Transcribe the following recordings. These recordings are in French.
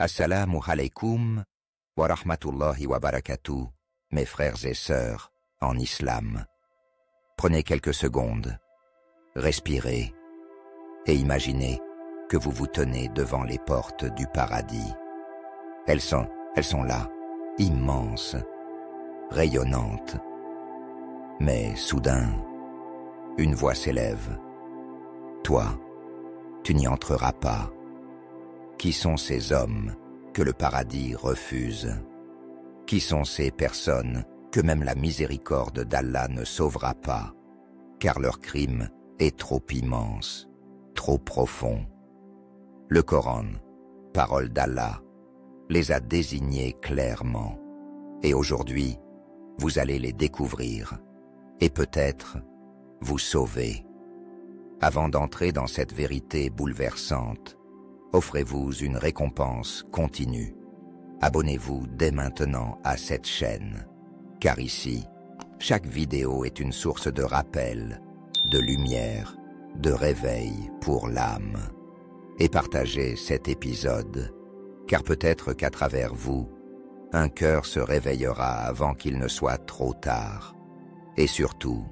Assalamu alaykum wa rahmatullahi wa barakatuh, mes frères et sœurs en islam. Prenez quelques secondes, respirez et imaginez que vous vous tenez devant les portes du paradis. Elles sont là, immenses, rayonnantes. Mais soudain, une voix s'élève. Toi, tu n'y entreras pas. Qui sont ces hommes que le paradis refuse? Qui sont ces personnes que même la miséricorde d'Allah ne sauvera pas, car leur crime est trop immense, trop profond? Le Coran, parole d'Allah, les a désignés clairement. Et aujourd'hui, vous allez les découvrir et peut-être vous sauver. Avant d'entrer dans cette vérité bouleversante, offrez-vous une récompense continue. Abonnez-vous dès maintenant à cette chaîne, car ici, chaque vidéo est une source de rappel, de lumière, de réveil pour l'âme. Et partagez cet épisode, car peut-être qu'à travers vous, un cœur se réveillera avant qu'il ne soit trop tard. Et surtout,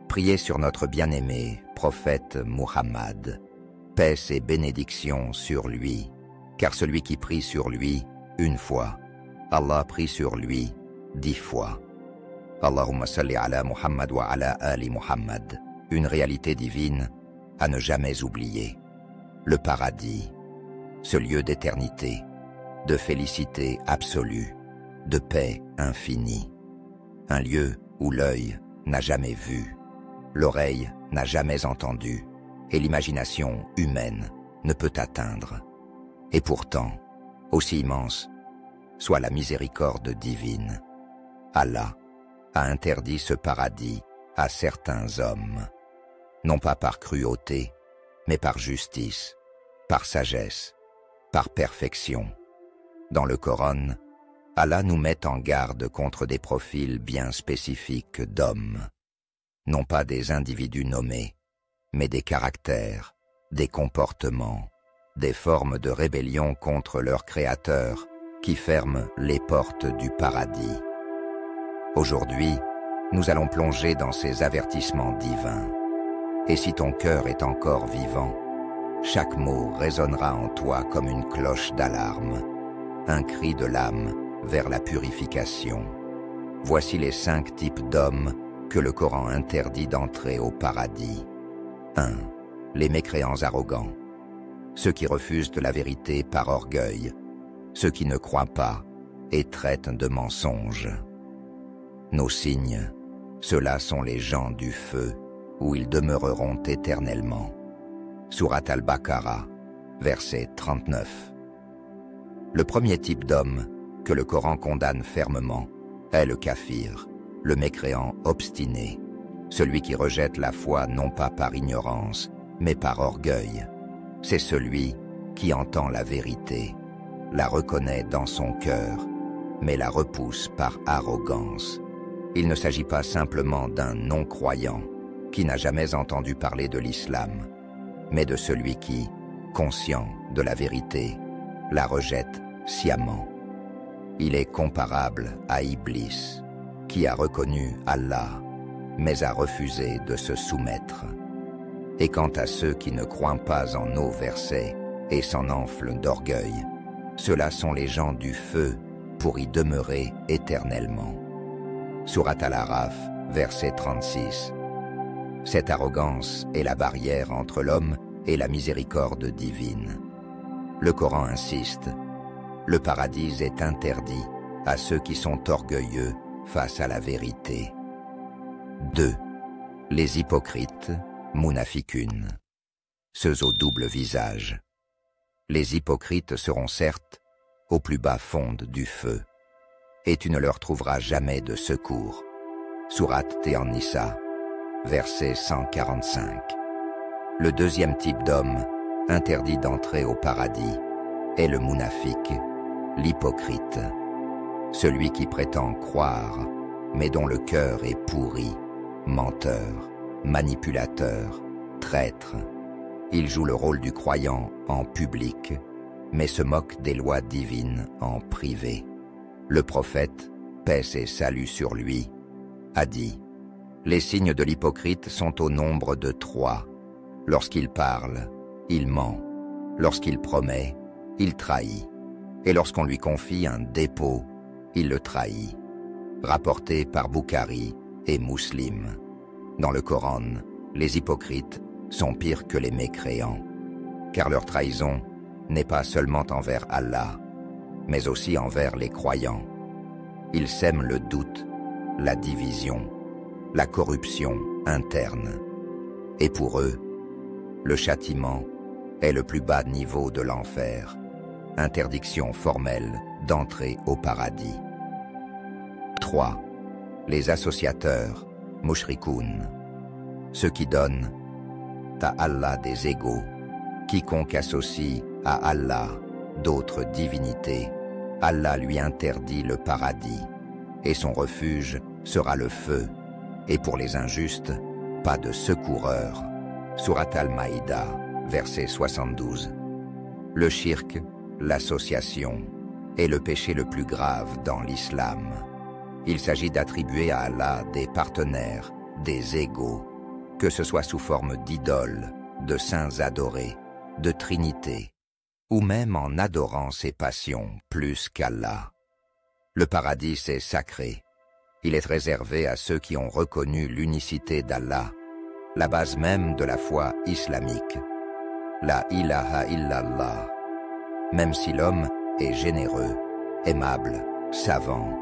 priez sur notre bien-aimé prophète Muhammad, paix et bénédictions sur lui, car celui qui prie sur lui une fois, Allah prie sur lui 10 fois. Allahumma salli ala Muhammad wa ala ali Muhammad, une réalité divine à ne jamais oublier. Le paradis, ce lieu d'éternité, de félicité absolue, de paix infinie. Un lieu où l'œil n'a jamais vu, l'oreille n'a jamais entendu, et l'imagination humaine ne peut atteindre. Et pourtant, aussi immense soit la miséricorde divine, Allah a interdit ce paradis à certains hommes, non pas par cruauté, mais par justice, par sagesse, par perfection. Dans le Coran, Allah nous met en garde contre des profils bien spécifiques d'hommes, non pas des individus nommés, mais des caractères, des comportements, des formes de rébellion contre leur Créateur qui ferment les portes du paradis. Aujourd'hui, nous allons plonger dans ces avertissements divins. Et si ton cœur est encore vivant, chaque mot résonnera en toi comme une cloche d'alarme, un cri de l'âme vers la purification. Voici les 5 types d'hommes que le Coran interdit d'entrer au paradis. 1. Les mécréants arrogants, ceux qui refusent de la vérité par orgueil, ceux qui ne croient pas et traitent de mensonges. Nos signes, ceux-là sont les gens du feu, où ils demeureront éternellement. Sourate Al-Baqarah, verset 39. Le premier type d'homme que le Coran condamne fermement est le kafir, le mécréant obstiné, celui qui rejette la foi non pas par ignorance, mais par orgueil. C'est celui qui entend la vérité, la reconnaît dans son cœur, mais la repousse par arrogance. Il ne s'agit pas simplement d'un non-croyant qui n'a jamais entendu parler de l'islam, mais de celui qui, conscient de la vérité, la rejette sciemment. Il est comparable à Iblis, qui a reconnu Allah, mais a refusé de se soumettre. Et quant à ceux qui ne croient pas en nos versets et s'en enflent d'orgueil, ceux-là sont les gens du feu pour y demeurer éternellement. Sourate Al-Araf, verset 36. Cette arrogance est la barrière entre l'homme et la miséricorde divine. Le Coran insiste, le paradis est interdit à ceux qui sont orgueilleux face à la vérité. 2. Les hypocrites, munafikun, ceux au double visage. Les hypocrites seront certes au plus bas fond du feu, et tu ne leur trouveras jamais de secours. Sourate An-Nisa, verset 145. Le deuxième type d'homme interdit d'entrer au paradis est le munafik, l'hypocrite, celui qui prétend croire, mais dont le cœur est pourri, menteur, manipulateur, traître. Il joue le rôle du croyant en public, mais se moque des lois divines en privé. Le prophète, paix et salut sur lui, a dit « Les signes de l'hypocrite sont au nombre de 3. Lorsqu'il parle, il ment. Lorsqu'il promet, il trahit. Et lorsqu'on lui confie un dépôt, il le trahit. » Rapporté par Boukhari et Muslim. Dans le Coran, les hypocrites sont pires que les mécréants, car leur trahison n'est pas seulement envers Allah, mais aussi envers les croyants. Ils sèment le doute, la division, la corruption interne. Et pour eux, le châtiment est le plus bas niveau de l'enfer, interdiction formelle d'entrer au paradis. 3. Les associateurs, mushrikoun, ceux qui donnent à Allah des égaux. Quiconque associe à Allah d'autres divinités, Allah lui interdit le paradis, et son refuge sera le feu, et pour les injustes, pas de secoureur. Surat Al-Maïda, verset 72. Le shirk, l'association, est le péché le plus grave dans l'islam. Il s'agit d'attribuer à Allah des partenaires, des égaux, que ce soit sous forme d'idoles, de saints adorés, de trinité, ou même en adorant ses passions plus qu'Allah. Le paradis est sacré. Il est réservé à ceux qui ont reconnu l'unicité d'Allah, la base même de la foi islamique. La ilaha illallah. Même si l'homme est généreux, aimable, savant,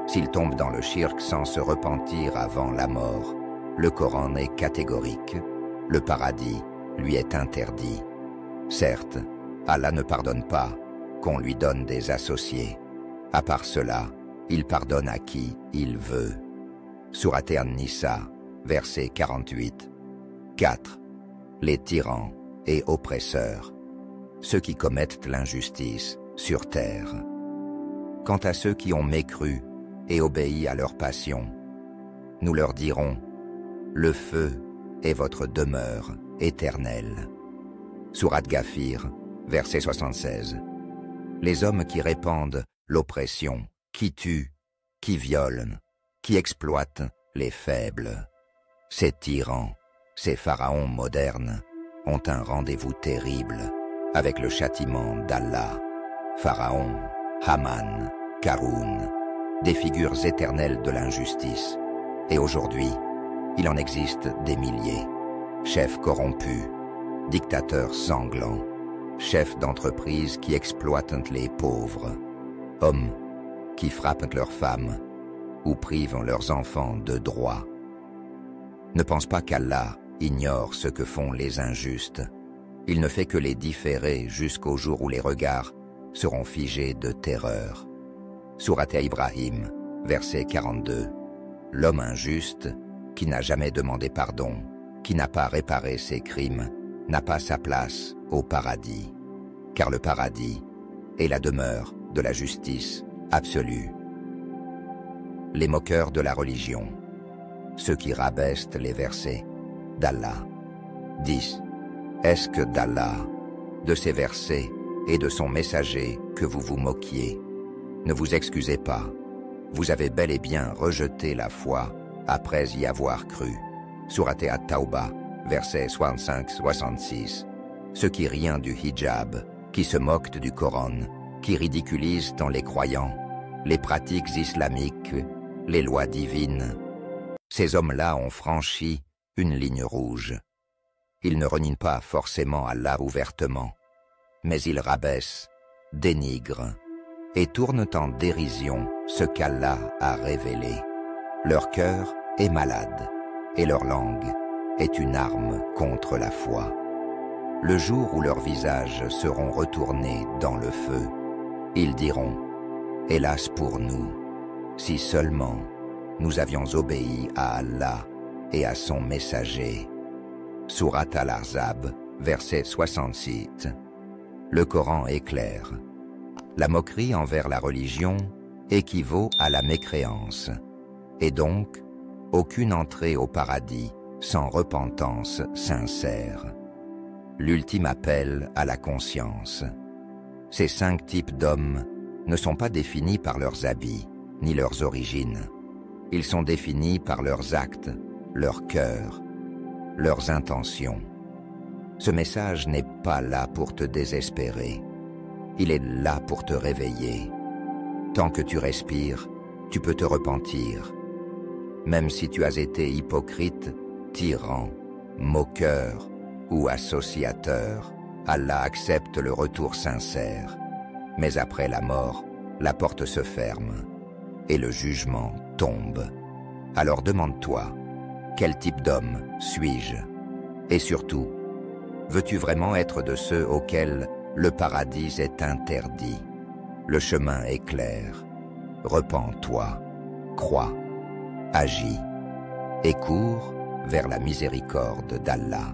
s'il tombe dans le shirk sans se repentir avant la mort, le Coran est catégorique. Le paradis lui est interdit. Certes, Allah ne pardonne pas qu'on lui donne des associés. À part cela, il pardonne à qui il veut. Surat An-Nisa, verset 48. 4. Les tyrans et oppresseurs, ceux qui commettent l'injustice sur terre. Quant à ceux qui ont mécru et obéi à leur passion, nous leur dirons « Le feu est votre demeure éternelle ». Surat Ghafir, verset 76. Les hommes qui répandent l'oppression, qui tuent, qui violent, qui exploitent les faibles. Ces tyrans, ces pharaons modernes, ont un rendez-vous terrible avec le châtiment d'Allah. Pharaon, Haman, Karun, des figures éternelles de l'injustice. Et aujourd'hui, il en existe des milliers. Chefs corrompus, dictateurs sanglants, chefs d'entreprise qui exploitent les pauvres, hommes qui frappent leurs femmes ou privent leurs enfants de droits. Ne pense pas qu'Allah ignore ce que font les injustes. Il ne fait que les différer jusqu'au jour où les regards seront figés de terreur. Surat Ibrahim, verset 42. L'homme injuste, qui n'a jamais demandé pardon, qui n'a pas réparé ses crimes, n'a pas sa place au paradis, car le paradis est la demeure de la justice absolue. Les moqueurs de la religion, ceux qui rabaissent les versets d'Allah. 10. Est-ce que d'Allah, de ses versets et de son messager que vous vous moquiez? Ne vous excusez pas, vous avez bel et bien rejeté la foi après y avoir cru. Surat At-Tawbah, versets 65-66. Ceux qui rient du hijab, qui se moquent du Coran, qui ridiculisent dans les croyants, les pratiques islamiques, les lois divines. Ces hommes-là ont franchi une ligne rouge. Ils ne renient pas forcément Allah ouvertement, mais ils rabaissent, dénigrent et tournent en dérision ce qu'Allah a révélé. Leur cœur est malade et leur langue est une arme contre la foi. Le jour où leurs visages seront retournés dans le feu, ils diront « Hélas pour nous, si seulement nous avions obéi à Allah et à son messager. » Surat Al-Ahzab, verset 66. Le Coran est clair. La moquerie envers la religion équivaut à la mécréance, et donc aucune entrée au paradis sans repentance sincère. L'ultime appel à la conscience. Ces 5 types d'hommes ne sont pas définis par leurs habits, ni leurs origines. Ils sont définis par leurs actes, leur cœur, leurs intentions. Ce message n'est pas là pour te désespérer. Il est là pour te réveiller. Tant que tu respires, tu peux te repentir. Même si tu as été hypocrite, tyran, moqueur ou associateur, Allah accepte le retour sincère. Mais après la mort, la porte se ferme et le jugement tombe. Alors demande-toi, quel type d'homme suis-je? Et surtout, veux-tu vraiment être de ceux auxquels le paradis est interdit? Le chemin est clair. Repens-toi, crois, agis et cours vers la miséricorde d'Allah.